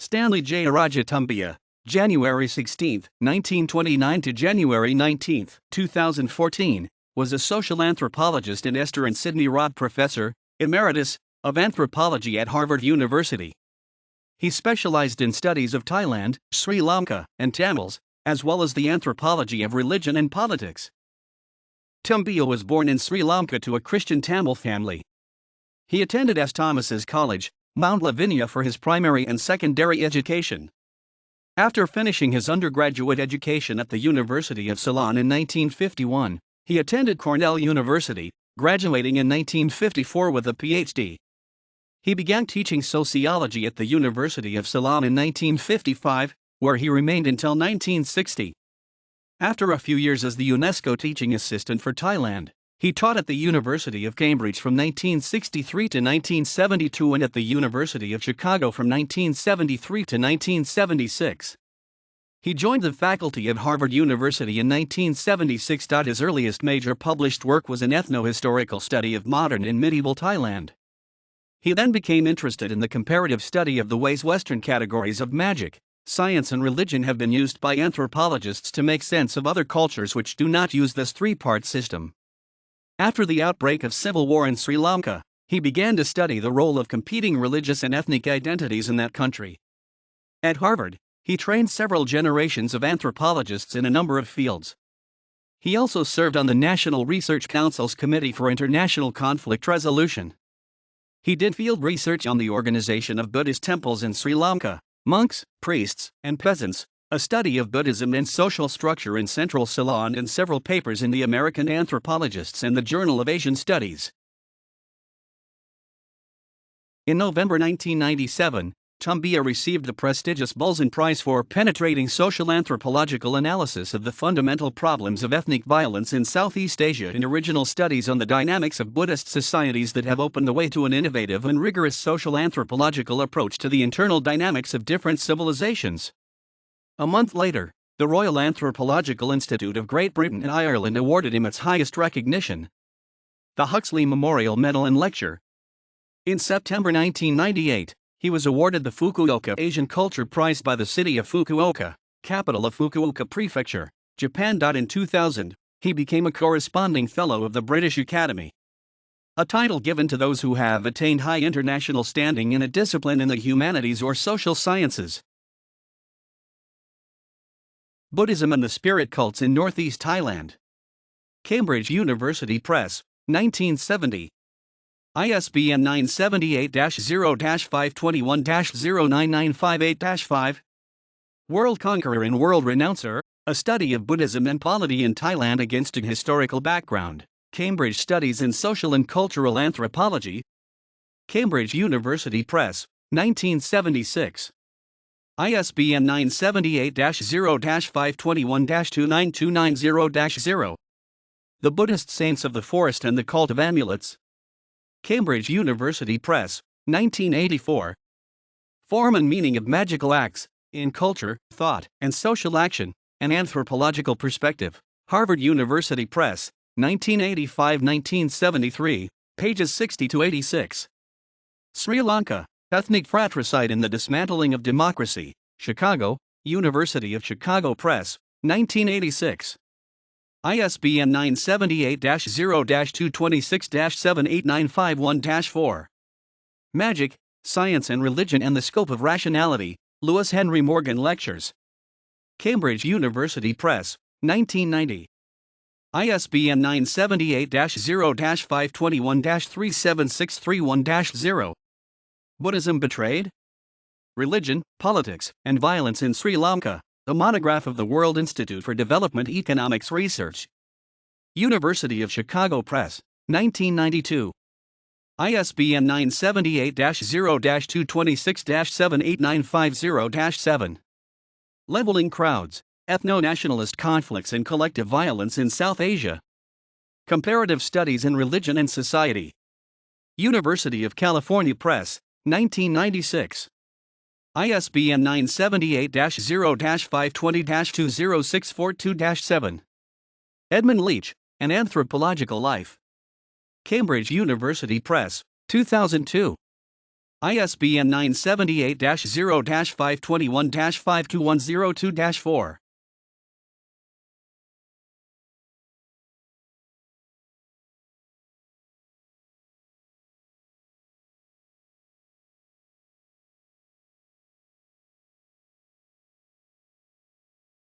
Stanley Jeyaraja Tambiah, January 16, 1929 to January 19, 2014, was a social anthropologist and Esther and Sidney Rabb Professor, Emeritus, of Anthropology at Harvard University. He specialized in studies of Thailand, Sri Lanka, and Tamils, as well as the anthropology of religion and politics. Tambiah was born in Sri Lanka to a Christian Tamil family. He attended St. Thomas's College, Mount Lavinia for his primary and secondary education. After finishing his undergraduate education at the University of Ceylon in 1951, he attended Cornell University, graduating in 1954 with a Ph.D. He began teaching sociology at the University of Ceylon in 1955, where he remained until 1960. After a few years as the UNESCO teaching assistant for Thailand, he taught at the University of Cambridge from 1963 to 1972 and at the University of Chicago from 1973 to 1976. He joined the faculty at Harvard University in 1976. His earliest major published work was an ethno-historical study of modern and medieval Thailand. He then became interested in the comparative study of the ways Western categories of magic, science and religion have been used by anthropologists to make sense of other cultures which do not use this three-part system. After the outbreak of civil war in Sri Lanka, he began to study the role of competing religious and ethnic identities in that country. At Harvard, he trained several generations of anthropologists in a number of fields. He also served on the National Research Council's Committee for International Conflict Resolution. He did field research on the organization of Buddhist temples in Sri Lanka, monks, priests, and peasants, a study of Buddhism and social structure in central Ceylon, and several papers in the American Anthropologists and the Journal of Asian Studies. In November 1997, Tambiah received the prestigious Bulzan Prize for penetrating social anthropological analysis of the fundamental problems of ethnic violence in Southeast Asia and original studies on the dynamics of Buddhist societies that have opened the way to an innovative and rigorous social anthropological approach to the internal dynamics of different civilizations. A month later, the Royal Anthropological Institute of Great Britain and Ireland awarded him its highest recognition, the Huxley Memorial Medal and Lecture. In September 1998, he was awarded the Fukuoka Asian Culture Prize by the city of Fukuoka, capital of Fukuoka Prefecture, Japan. In 2000, he became a corresponding fellow of the British Academy, a title given to those who have attained high international standing in a discipline in the humanities or social sciences. Buddhism and the Spirit Cults in Northeast Thailand. Cambridge University Press, 1970. ISBN 978-0-521-09958-5. World Conqueror and World Renouncer, a study of Buddhism and polity in Thailand against an historical background. Cambridge Studies in Social and Cultural Anthropology. Cambridge University Press, 1976. ISBN 978-0-521-29290-0. The Buddhist Saints of the Forest and the Cult of Amulets. Cambridge University Press, 1984. Form and Meaning of Magical Acts, in Culture, Thought, and Social Action, an Anthropological Perspective. Harvard University Press, 1985-1973, pages 60-86. Sri Lanka, Ethnic Fratricide in the Dismantling of Democracy, Chicago, University of Chicago Press, 1986. ISBN 978-0-226-78951-4. Magic, Science and Religion and the Scope of Rationality, Lewis Henry Morgan Lectures. Cambridge University Press, 1990. ISBN 978-0-521-37631-0. Buddhism Betrayed? Religion, Politics, and Violence in Sri Lanka, a monograph of the World Institute for Development Economics Research. University of Chicago Press, 1992. ISBN 978-0-226-78950-7. Leveling Crowds, Ethno-Nationalist Conflicts and Collective Violence in South Asia. Comparative Studies in Religion and Society. University of California Press, 1996. ISBN 978-0-520-20642-7. Edmund Leach, An Anthropological Life. Cambridge University Press, 2002. ISBN 978-0-521-52102-4.